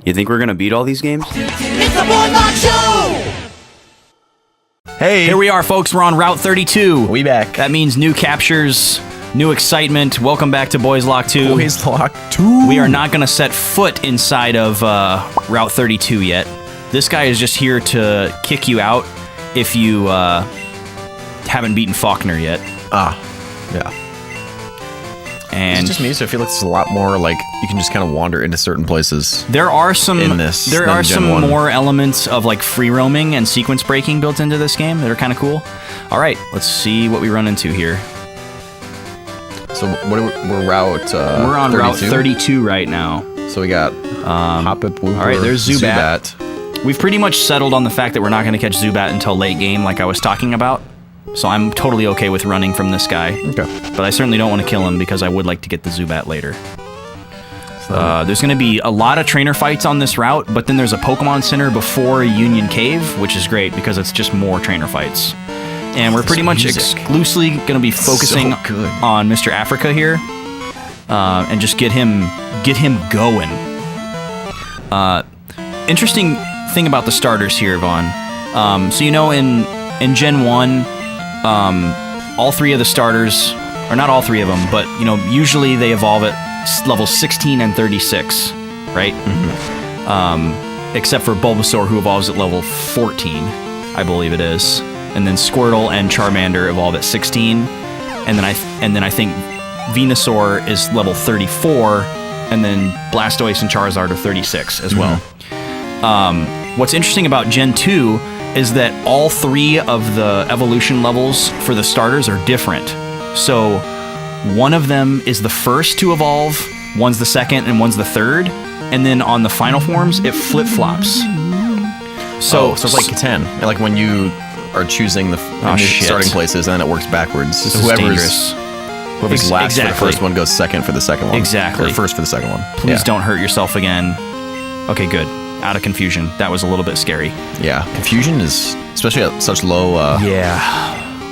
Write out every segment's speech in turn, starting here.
You think we're gonna beat all these games? It's the BOYSLOCKE Show! Hey, Here we are, folks. We're on Route 32. we back. That means new captures, new excitement. Welcome back to BOYSLOCKE 2. BOYSLOCKE 2. We are not going to set foot inside of Route 32 yet. This guy is just here to kick you out if you haven't beaten Faulkner yet. Yeah. And It's just me, so I feel like it's a lot more like you can just kind of wander into certain places. there are some in this there than are Gen some 1. more elements of like free roaming and sequence breaking built into this game that are kind of cool. All right, let's see what we run into here. So what are we're route We're on 32? Route 32 right now. So we got Hoppip, Wooper, all right, there's Zubat. We've pretty much settled on the fact that we're not going to catch Zubat until late game, like I was talking about. So I'm totally okay with running from this guy. Okay. But I certainly don't want to kill him because I would like to get the Zubat later. There's going to be a lot of trainer fights on this route, but then there's a Pokemon Center before Union Cave, which is great because it's just more trainer fights. And we're pretty much exclusively going to be focusing So good. on Mr. Africa here, and just get him going. Interesting thing about the starters here, Vaughn. So you know in Gen 1, all three of the starters, or not all three of them, but you know usually they evolve at level 16 and 36, right? Mm-hmm. Except for Bulbasaur, who evolves at level 14, I believe it is, and then Squirtle and Charmander evolve at 16, and then I think Venusaur is level 34, and then Blastoise and Charizard are 36 as well. What's interesting about Gen 2 is that all three of the evolution levels for the starters are different. So one of them is the first to evolve, one's the second, and one's the third. And then on the final forms, it flip-flops. So it's like Catan. Like when you are choosing the starting places, and then it works backwards. This So is whoever's last for the Exactly. first one goes second for the second one. Exactly. Or first for the second one. Please don't hurt yourself again. Okay, good. Out of confusion. That was a little bit scary. Yeah. Confusion is, especially at such low... Yeah.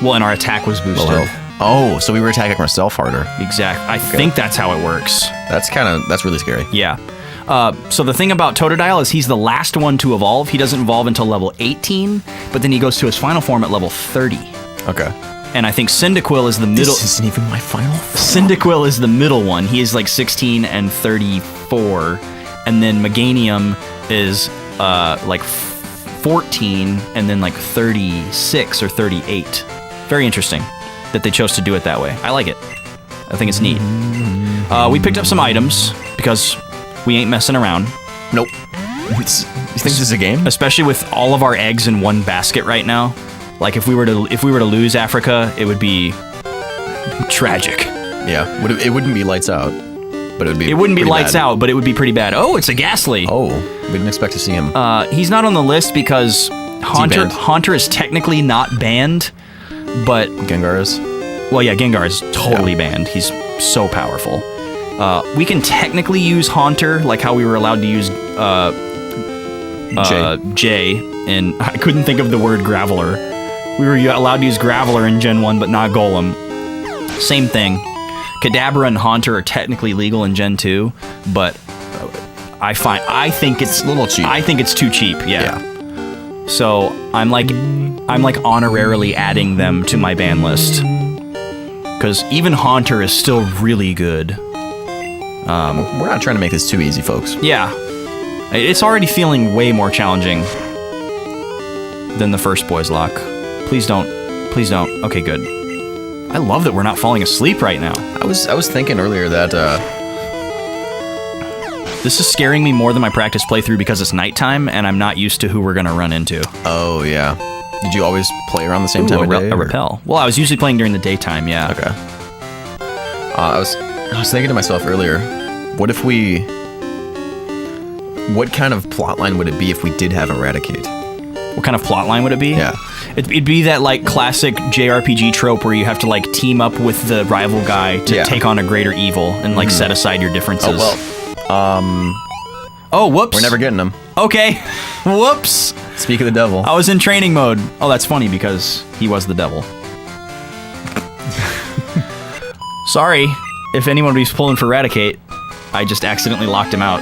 Well, and our attack was boosted. low health. Oh, so we were attacking ourselves harder. Exactly. I think that's how it works. That's really scary. Yeah. So the thing about Totodile is he's the last one to evolve. He doesn't evolve until level 18, but then he goes to his final form at level 30. Okay. And I think Cyndaquil is the middle. This isn't even my final form. Cyndaquil is the middle one. He is like 16 and 34. And then Meganium is like 14 and then like 36 or 38. Very interesting that they chose to do it that way. I like it. I think it's neat. We picked up some items because we ain't messing around. Nope. You think this is a game? Especially with all of our eggs in one basket right now. Like if we were to lose Africa, it would be tragic. Yeah. It wouldn't be lights out, but it would be. It wouldn't be pretty lights bad. out, but it would be pretty bad. Oh, it's a Ghastly. Oh, we didn't expect to see him. He's not on the list because banned? Haunter is technically not banned, but Gengar is. well, yeah, Gengar is totally banned. He's so powerful. We can technically use Haunter, like how we were allowed to use J, and I couldn't think of the word Graveler. We were allowed to use Graveler in Gen 1, but not Golem. Same thing. Kadabra and Haunter are technically legal in Gen 2, but I think it's a little cheap. I think it's too cheap. Yeah. So I'm like honorarily adding them to my ban list because even Haunter is still really good. We're not trying to make this too easy, folks. Yeah, it's already feeling way more challenging than the first BOYSLOCKE. Please don't. Okay, good. I love that we're not falling asleep right now. I was thinking earlier that This is scaring me more than my practice playthrough because it's nighttime and I'm not used to who we're gonna run into. Oh yeah. Did you always play around the same time of day? A repel. Well, I was usually playing during the daytime. Yeah. Okay. I was thinking to myself earlier, what kind of plotline would it be if we did have Raticate? What kind of plotline would it be? Yeah. It'd be that like classic JRPG trope where you have to like team up with the rival guy to take on a greater evil and like set aside your differences. Oh, whoops. We're never getting them. Okay. Whoops. Speak of the devil. I was in training mode. Oh, that's funny because he was the devil. Sorry if anyone was pulling for Raticate. I just accidentally locked him out.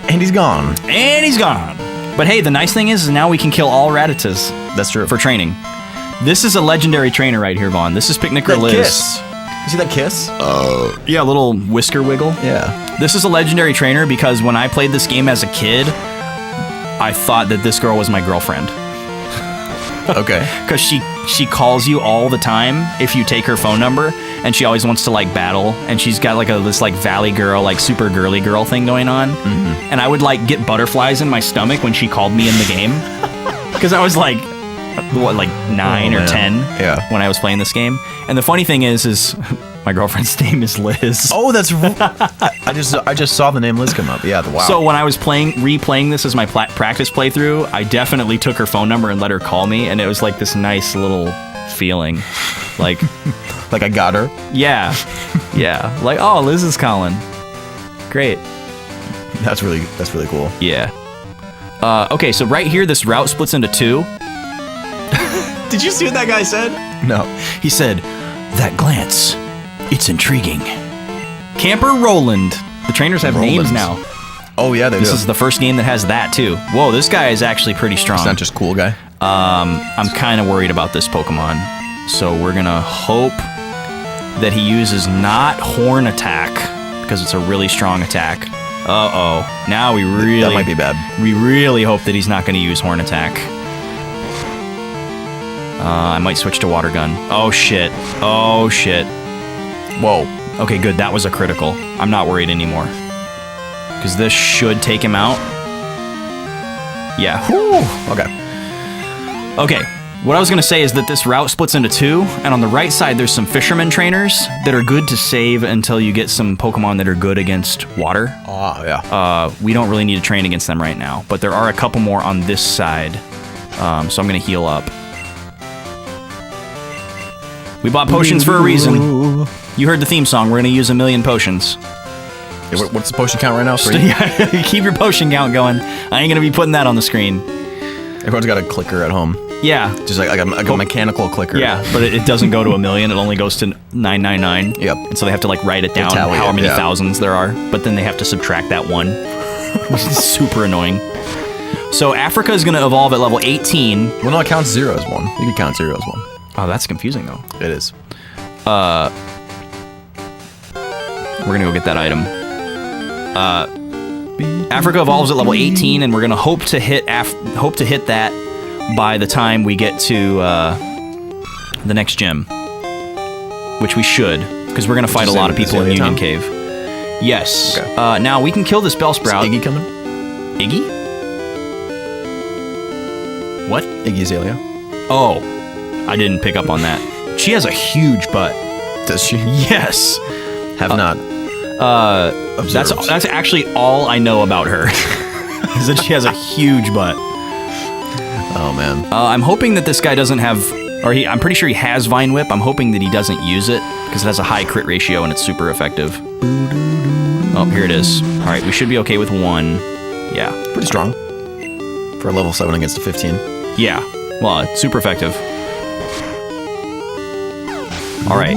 And he's gone. And he's gone. But hey, the nice thing is now we can kill all Rattatas. That's true. For training. This is a legendary trainer right here, Vaughn. This is Picnicker That Liz. kiss. You see that kiss? Yeah, a little whisker wiggle. Yeah. This is a legendary trainer because when I played this game as a kid, I thought that this girl was my girlfriend. Okay. Because she calls you all the time if you take her phone number, and she always wants to like battle, and she's got like this like valley girl, like super girly girl thing going on, and I would like get butterflies in my stomach when she called me in the game, because I was like, what, like 9 or 10 when I was playing this game. And the funny thing is my girlfriend's name is Liz. Oh, that's I just saw the name Liz come up. Yeah, wow. So when I was replaying this as my practice playthrough, I definitely took her phone number and let her call me, and it was like this nice little feeling, like like I got her. Yeah, yeah. Like, oh, Liz is calling. Great. That's really cool. Yeah. Okay, so right here, this route splits into 2. Did you see what that guy said? No. He said, "That glance, it's intriguing." Camper Roland. The trainers have names now. Oh yeah, they do. This is the first game that has that too. Whoa, this guy is actually pretty strong. It's not just cool guy. I'm kind of worried about this Pokemon, so we're gonna hope that he uses not Horn Attack because it's a really strong attack. Uh-oh. Now we really... That might be bad. We really hope that he's not going to use Horn Attack. I might switch to Water Gun. Oh, shit. Oh, shit. Whoa. Okay, good. That was a critical. I'm not worried anymore. Because this should take him out. Yeah. Whew. Okay. Okay. What I was going to say is that this route splits into 2, and on the right side there's some fisherman trainers that are good to save until you get some Pokemon that are good against water. Oh, yeah. We don't really need to train against them right now, but there are a couple more on this side, so I'm going to heal up. We bought potions for a reason. You heard the theme song. We're going to use 1,000,000 potions. Yeah, what's the potion count right now? 3? Keep your potion count going. I ain't going to be putting that on the screen. Everyone's got a clicker at home. Yeah. Just like a mechanical clicker. Yeah, but it doesn't go to 1,000,000. It only goes to 999. Yep. And so they have to like write it down how many thousands there are, but then they have to subtract that 1. Which is super annoying. So Africa is going to evolve at level 18. Well, no, it counts 0 as 1. You can count 0 as 1. Oh, that's confusing though. It is. We're going to go get that item. Africa evolves at level 18, and we're going to hope to hit that by the time we get to the next gym, which we should, because we're going to fight a lot of people in Union Cave. Yes. Okay. Now we can kill this Bellsprout. Is Iggy coming? Iggy? What? Iggy Azalea. Oh, I didn't pick up on that. She has a huge butt. Does she? Yes. Have not. That's actually all I know about her. Is that she has a huge butt. Oh man. I'm hoping that this guy doesn't have, I'm pretty sure he has Vine Whip. I'm hoping that he doesn't use it because it has a high crit ratio and it's super effective. Oh, here it is. All right, we should be okay with 1. Yeah. Pretty strong. For a level 7 against a 15. Yeah. Well, it's super effective. All right.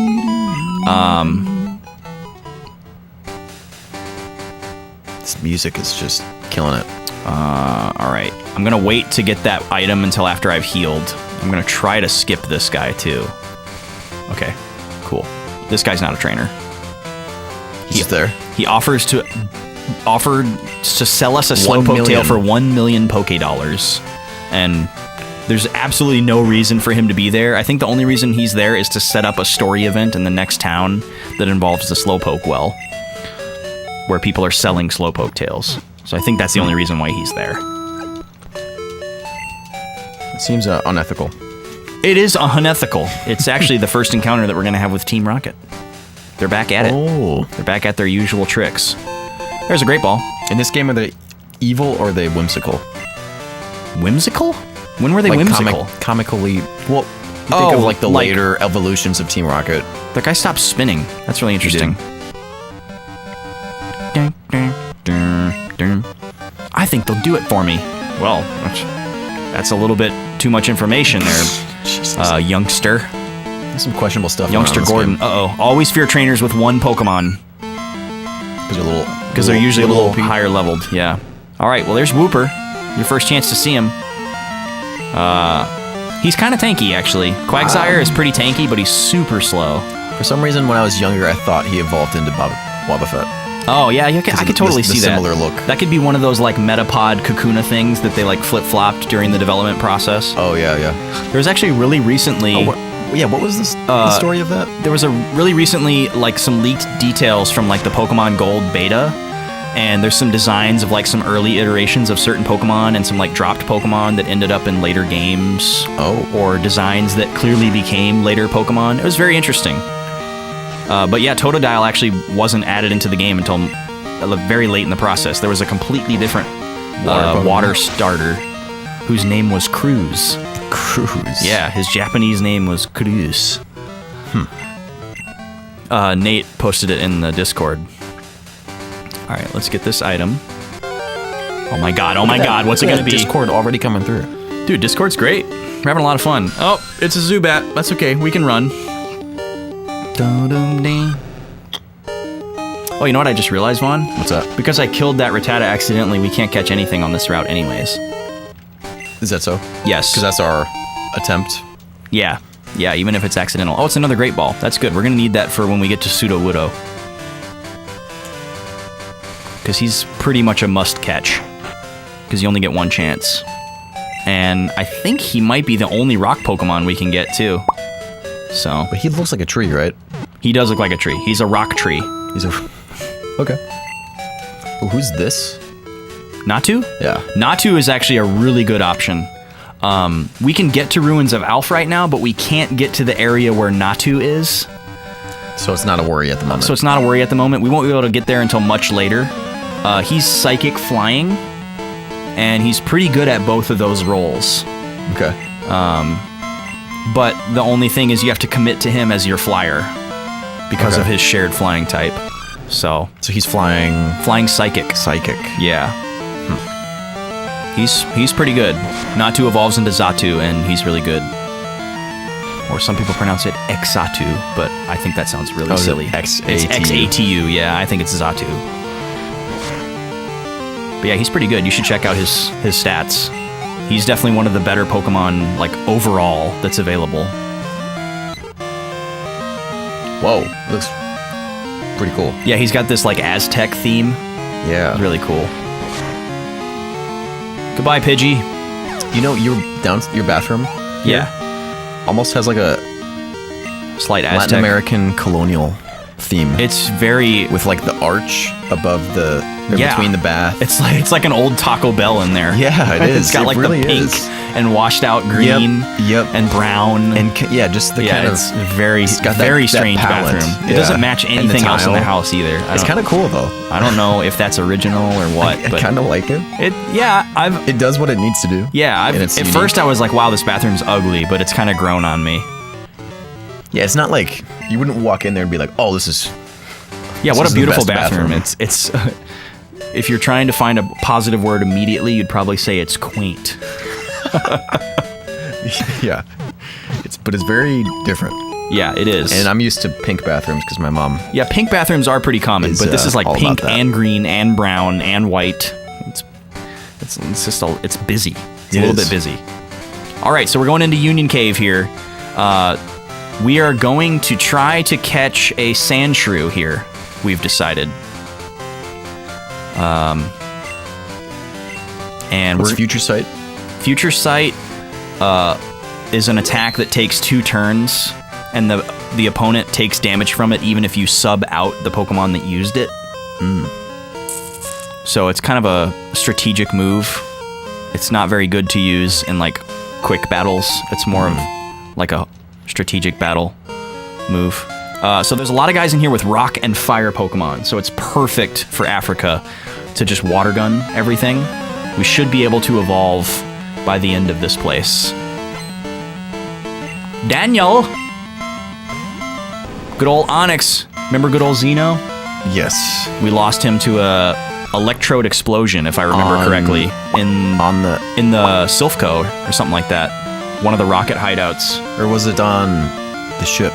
This music is just killing it. All right. I'm going to wait to get that item until after I've healed. I'm going to try to skip this guy, too. Okay. Cool. This guy's not a trainer. He's there. He offered to sell us a Slowpoke tail for 1,000,000 Poké Dollars. And there's absolutely no reason for him to be there. I think the only reason he's there is to set up a story event in the next town that involves the Slowpoke well, where people are selling Slowpoke tails. So I think that's the only reason why he's there. It seems unethical. It is unethical. It's actually the first encounter that we're going to have with Team Rocket. They're back at it. Oh. They're back at their usual tricks. There's a Great Ball. In this game, are they evil or are they whimsical? Whimsical? When were they whimsical? Comically. Well, think of like the later evolutions of Team Rocket. The guy stopped spinning. That's really interesting. I think they'll do it for me. Well, that's a little bit too much information there, youngster. There's some questionable stuff. Youngster Gordon. Uh-oh. Always fear trainers with 1 Pokemon. Because they're usually a little higher leveled, yeah. All right, well, there's Wooper. Your first chance to see him. He's kind of tanky, actually. Quagsire is pretty tanky, but he's super slow. For some reason, when I was younger, I thought he evolved into Wobbuffet. Oh, yeah, I could totally see that. Similar look. That could be one of those, like, Metapod Kakuna things that they, like, flip-flopped during the development process. Oh, yeah. There was actually really recently... what was the story of that? There was a really recently, like, some leaked details from, like, the Pokemon Gold beta, and there's some designs of, like, some early iterations of certain Pokemon and some, like, dropped Pokemon that ended up in later games. Oh. Or designs that clearly became later Pokemon. It was very interesting. But yeah, Totodile actually wasn't added into the game until very late in the process. There was a completely different water starter whose name was Cruz. Cruz. Yeah, his Japanese name was Cruz. Nate posted it in the Discord. All right, let's get this item. Oh my god, what's it gonna be? Discord already coming through. Dude, Discord's great. We're having a lot of fun. Oh, it's a Zubat. That's okay, we can run. Oh, you know what I just realized, Vaughn? What's that? Because I killed that Rattata accidentally, we can't catch anything on this route anyways. Is that so? Yes. Because that's our attempt. Yeah, even if it's accidental. Oh, it's another Great Ball. That's good. We're gonna need that for when we get to Sudowoodo. Because he's pretty much a must-catch. Because you only get one chance. And I think he might be the only rock Pokemon we can get, too. So. But he looks like a tree, right? He does look like a tree. He's a rock tree. He's a... Okay. Oh, who's this? Natu? Yeah. Natu is actually a really good option. We can get to Ruins of Alph right now, but we can't get to the area where Natu is. So it's not a worry at the moment. We won't be able to get there until much later. He's Psychic Flying, and he's pretty good at both of those roles. Okay. But the only thing is you have to commit to him as your flyer because of his shared flying type. So he's flying Psychic. Psychic. Yeah. He's pretty good. Natu evolves into Xatu, and he's really good. Or some people pronounce it Xatu, but I think that sounds really silly. X-A-T-U. It's X-A-T-U, yeah, I think it's Xatu. But yeah, he's pretty good. You should check out his stats. He's definitely one of the better Pokemon, like, overall that's available. Whoa, looks pretty cool. Yeah, he's got this, like, Aztec theme. Yeah. It's really cool. Goodbye, Pidgey. You know, your bathroom Yeah. almost has, like, a Slight Aztec. Latin American colonial theme. It's very... With, like, the arch above the... between the bath. It's like an old Taco Bell in there. Yeah, it is. It's got, like, really the pink is. and washed out green Yep. and brown. And just the kind of... It's very, got very that strange palette. bathroom. Yeah. It doesn't match And the anything else in the tile. house either. It's kind of cool, though. I don't know if that's original or what. I but kind of like it. It does what it needs to do. Yeah, And it's at unique. first I was like, wow, this bathroom's ugly, but it's kind of grown on me. Yeah, it's not like... You wouldn't walk in there and be like, oh, this is... Yeah, what is a the beautiful best bathroom. bathroom. It's if you're trying to find a positive word immediately, you'd probably say it's quaint. Yeah. But it's very different. Yeah, it is. And I'm used to pink bathrooms because my mom... Yeah, pink bathrooms are pretty common, but this is like all pink about that. and green and brown and white. It's just it's busy. It's a little bit busy. All right, so we're going into Union Cave here. We are going to try to catch a Sandshrew here. We've decided. And What's Future Sight? Future Sight is an attack that takes 2 turns, and the opponent takes damage from it even if you sub out the Pokemon that used it. So it's kind of a strategic move. It's not very good to use in, like, quick battles. It's more of like a strategic battle move. So there's a lot of guys in here with rock and fire Pokemon, so it's perfect for Africa to just water gun everything. We should be able to evolve by the end of this place. Daniel! Good old Onyx. Remember good old Xeno? Yes. We lost him to a electrode explosion, if I remember correctly, in the Silphco or something like that. One of the rocket hideouts. Or was it on the ship?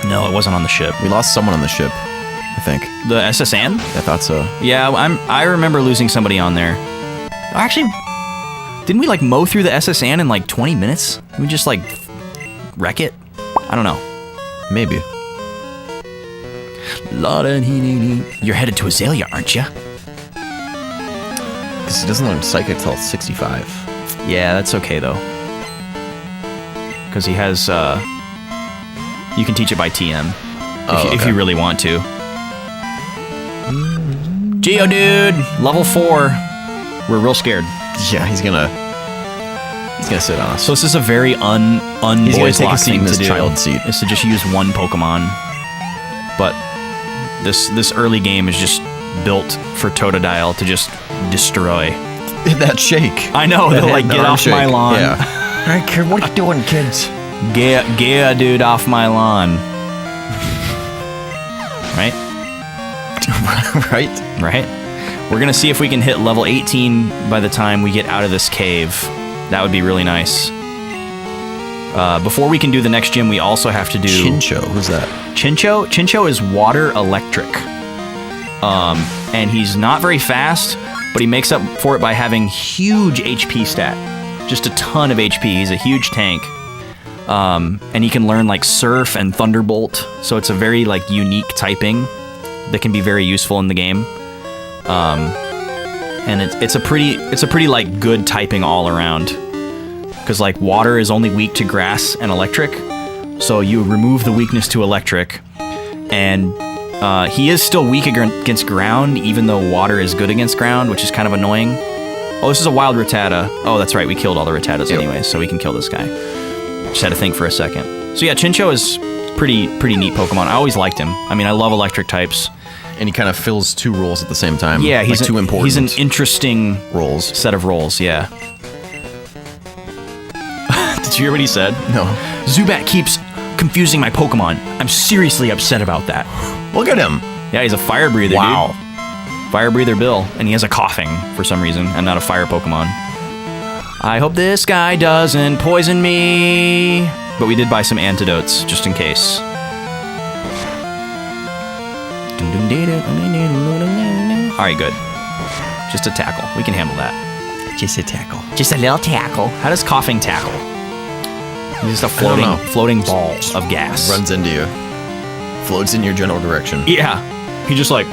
No, it wasn't on the ship. We lost someone on the ship, I think. The SSN? I thought so. Yeah, I remember losing somebody on there. Actually, didn't we like mow through the SSN in like 20 minutes? Didn't we just like wreck it? I don't know. Maybe. You're headed to Azalea, aren't you? Because he doesn't learn Psychic till 65. Yeah, that's okay though. Because he has, you can teach it by TM if you really want to. Geodude, level 4. We're real scared. Yeah, he's gonna sit on us. So this is a very He's gonna take a BOYSLOCKE seat in thing to this do. child seat. Is to just use one Pokemon. But this early game is just built for Totodile to just destroy. That shake. I know, they'll like, get off my lawn. Yeah. Hey, kid, what you doing, kids? Get dude off my lawn. Right? Right? We're gonna see if we can hit level 18 by the time we get out of this cave. That would be really nice. Before we can do the next gym, we also have to do... Chincho, who's that? Chincho? Chincho is water electric. And he's not very fast, but he makes up for it by having huge HP stat. Just a ton of HP. He's a huge tank. And he can learn like Surf and Thunderbolt. So it's a very like unique typing that can be very useful in the game. And it's a pretty like good typing all around. Because like water is only weak to grass and electric. So you remove the weakness to electric. And he is still weak against ground, even though water is good against ground, which is kind of annoying. Oh, this is a wild Rattata. Oh, that's right, we killed all the Rattatas anyway, so we can kill this guy. Just had to think for a second. So yeah, Chincho is pretty neat Pokemon. I always liked him. I mean, I love electric types. And he kind of fills two roles at the same time. Yeah, he's like two important. He's an interesting roles. Set of roles, yeah. Did you hear what he said? No. Zubat keeps confusing my Pokemon. I'm seriously upset about that. Look at him. Yeah, he's a fire breather, Wow. dude. Fire breather Bill, and he has a coughing for some reason, and not a fire Pokemon. I hope this guy doesn't poison me. But we did buy some antidotes, just in case. Alright, good. Just a tackle. We can handle that. Just a tackle. Just a little tackle. How does coughing tackle? He's just a floating ball of gas. Runs into you. Floats in your general direction. Yeah. He just like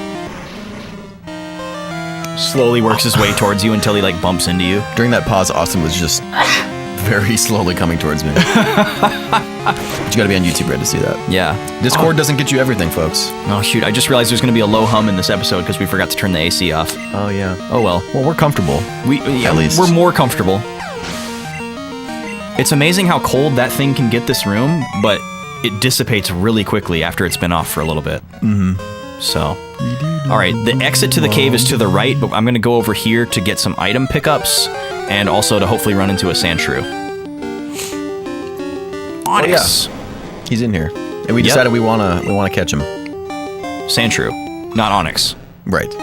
slowly works his way towards you until he like bumps into you. During that pause, Austin was just very slowly coming towards me. But you gotta be on YouTube Red to see that. Yeah. Discord doesn't get you everything, folks. Oh shoot, I just realized there's gonna be a low hum in this episode because we forgot to turn the AC off. Oh yeah. Oh well. Well, we're comfortable. Yeah, at least. we're more comfortable. It's amazing how cold that thing can get this room, but it dissipates really quickly after it's been off for a little bit. Mm-hmm. So, all right, the exit to the cave is to the right, but I'm gonna go over here to get some item pickups and also to hopefully run into a Sandshrew. Onyx. Oh, yeah. He's in here, and we decided we wanna catch him. Sandshrew, not Onyx. Right.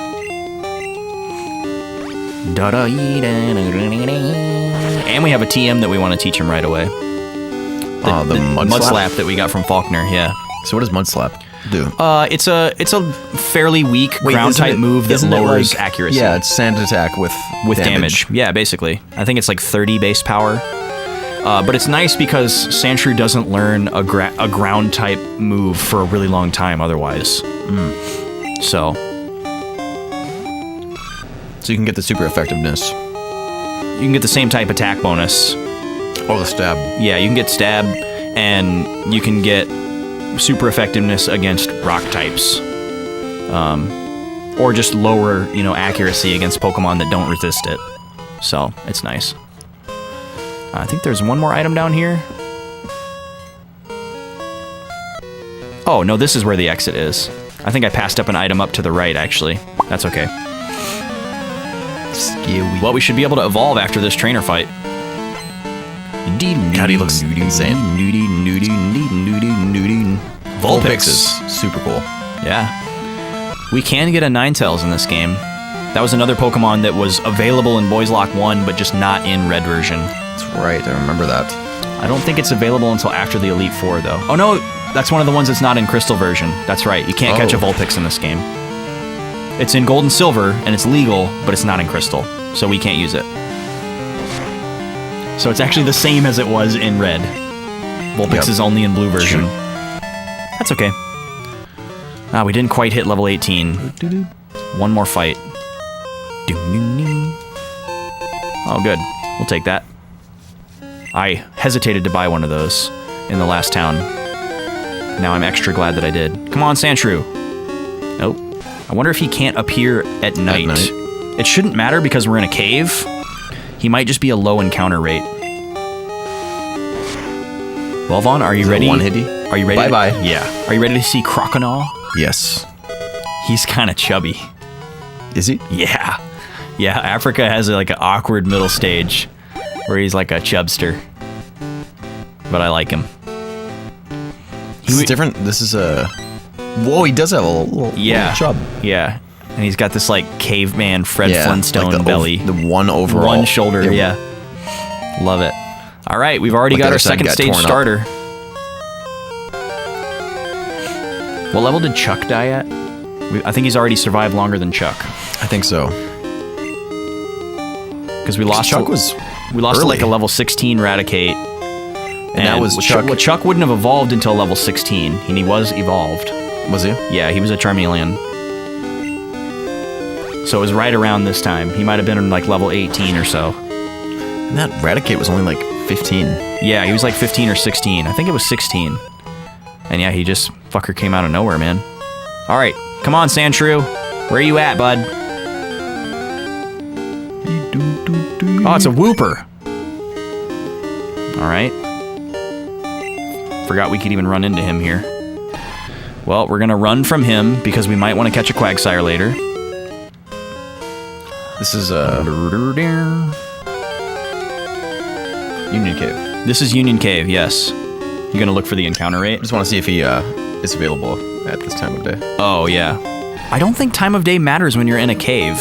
And we have a TM that we want to teach him right away. The Mud Slap that we got from Faulkner, yeah. So what does Mud Slap do? It's a fairly weak ground type move that lowers accuracy. Yeah, it's sand attack with damage. Yeah, basically. I think it's like 30 base power. But it's nice because Sandshrew doesn't learn a ground type move for a really long time otherwise. So you can get the super effectiveness. You can get the same type attack bonus. Oh, the stab. Yeah, you can get stab, and you can get super effectiveness against rock types. Or just lower, accuracy against Pokemon that don't resist it. So, it's nice. I think there's one more item down here. Oh, no, this is where the exit is. I think I passed up an item up to the right, actually. That's okay. Well, we should be able to evolve after this trainer fight. God, he looks insane. Vulpix is super cool. Yeah. We can get a Ninetales in this game. That was another Pokemon that was available in BOYSLOCKE 1, but just not in Red version. That's right, I remember that. I don't think it's available until after the Elite Four, though. Oh no, that's one of the ones that's not in Crystal version. That's right, you can't catch a Vulpix in this game. It's in gold and silver, and it's legal, but it's not in crystal, so we can't use it. So it's actually the same as it was in red. Vulpix is only in blue version. That's okay. We didn't quite hit level 18. One more fight. Oh, good. We'll take that. I hesitated to buy one of those in the last town. Now I'm extra glad that I did. Come on, Sandshrew. Nope. I wonder if he can't appear at night. It shouldn't matter because we're in a cave. He might just be a low encounter rate. Well, Vaughn, are you ready? One hitty. Are you ready? Bye-bye. Yeah. Are you ready to see Croconaw? Yes. He's kind of chubby. Is he? Yeah. Yeah, Africa has like an awkward middle stage where he's like a chubster. But I like him. He's different. This is a... Whoa, he does have a little chub. Yeah. And he's got this like caveman Fred Flintstone like belly. The one overall. One shoulder, yeah. Love it. All right, we've already got our second stage starter. What level did Chuck die at? I think he's already survived longer than Chuck. I think so. Because we lost Chuck was to like a level 16 Raticate. And that was Chuck. Well, Chuck wouldn't have evolved until level 16, and he was evolved. Was he? Yeah, he was a Charmeleon. So it was right around this time. He might have been in like level 18 or so. And that Raticate was only like 15. Yeah, he was like 15 or 16. I think it was 16. And yeah, he just fucker came out of nowhere, man. All right, come on, Sandshrew. Where are you at, bud? Oh, it's a Wooper. All right. Forgot we could even run into him here. Well, we're gonna run from him because we might want to catch a Quagsire later. This is Union Cave. This is Union Cave, yes. You gonna look for the encounter rate? I just want to see if he is available at this time of day. Oh, yeah. I don't think time of day matters when you're in a cave,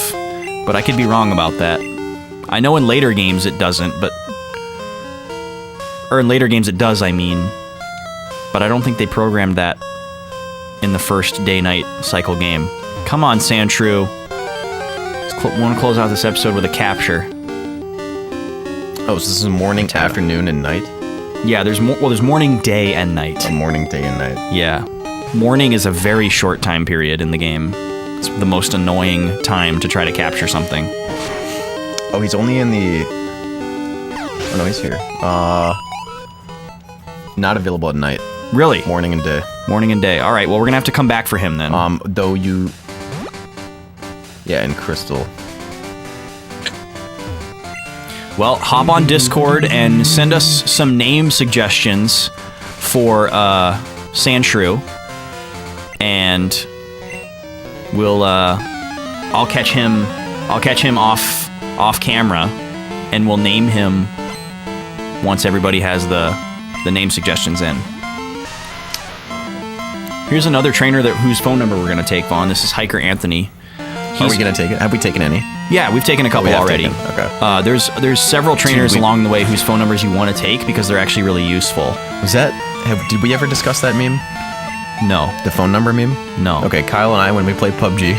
but I could be wrong about that. I know in later games it doesn't, but... Or in later games it does, I mean. But I don't think they programmed that in the first day-night cycle game. Come on, Sandshrew. I want to close out this episode with a capture. Oh, so this is morning, afternoon, and night? Yeah, there's morning, day, and night. Morning, day, and night. Yeah. Morning is a very short time period in the game. It's the most annoying time to try to capture something. Oh, he's only in the... Oh, no, he's here. Not available at night. Really? Morning and day. Morning and day. All right, well, we're going to have to come back for him then. Though you... Yeah, in Crystal. Well, hop on Discord and send us some name suggestions for Sandshrew, and we'll I'll catch him off camera, and we'll name him once everybody has the name suggestions in. Here's another trainer whose phone number we're gonna take, Vaughn. This is Hiker Anthony. Are we gonna take it? Have we taken any? Yeah, we've taken a couple already. Okay. There's several trainers along the way whose phone numbers you want to take because they're actually really useful. Did we ever discuss that meme? No. The phone number meme? No. Okay, Kyle and I, when we played PUBG.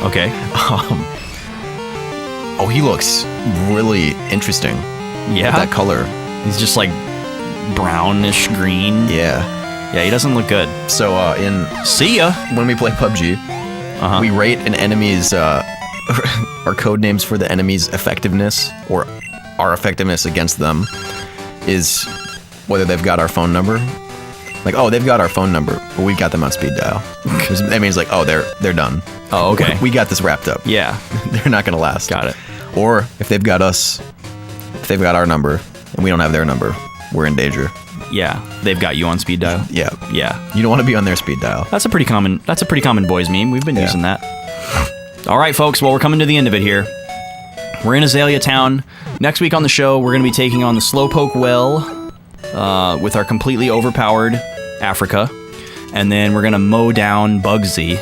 Okay. Oh, he looks really interesting. Yeah? That color. He's just like brownish green. Yeah. Yeah, he doesn't look good. So, See ya! when we play PUBG, we rate an enemy's, our code names for the enemy's effectiveness, or our effectiveness against them, is whether they've got our phone number. Like, oh, they've got our phone number, but we've got them on speed dial. That means like, oh, they're done. Oh, okay. We got this wrapped up. Yeah. They're not gonna last. Got it. Or if they've got our number, and we don't have their number, we're in danger. Yeah, they've got you on speed dial. Yeah. Yeah. You don't want to be on their speed dial. That's a pretty common boys meme. We've been using that. All right, folks. Well, we're coming to the end of it here. We're in Azalea Town. Next week on the show, we're going to be taking on the Slowpoke Well with our completely overpowered Africa. And then we're going to mow down Bugsy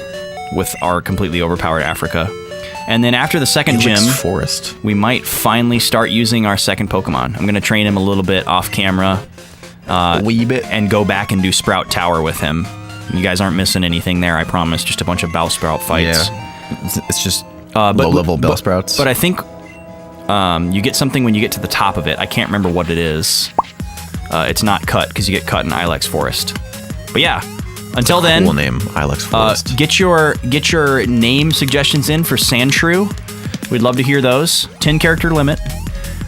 with our completely overpowered Africa. And then after the second gym, forest. we might finally start using our second Pokemon. I'm going to train him a little bit off camera. A wee bit. And go back and do Sprout Tower with him. You guys aren't missing anything there, I promise. Just a bunch of Bowsprout fights. Yeah. It's just But- low-level but- Bellsprouts. But I think you get something when you get to the top of it. I can't remember what it is. It's not cut because you get cut in Ilex Forest. But yeah, until then, cool name, Ilex Forest. get your name suggestions in for Sandshrew. We'd love to hear those. 10 character limit.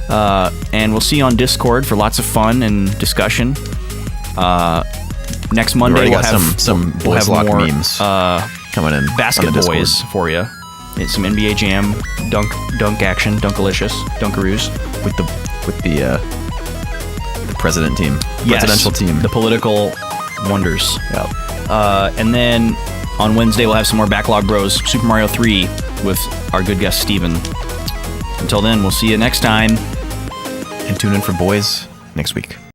And we'll see you on Discord for lots of fun and discussion. Next Monday already we'll got have some Boys Lock more, memes coming in. Basket on the Discord. Boys for you. It's some NBA Jam, dunk action, Dunkalicious, Dunkaroos. with the president team, presidential team. The political wonders. Yep. And then on Wednesday we'll have some more Backlog Bros Super Mario 3 with our good guest Steven. Until then, we'll see you next time. And tune in for Boys next week.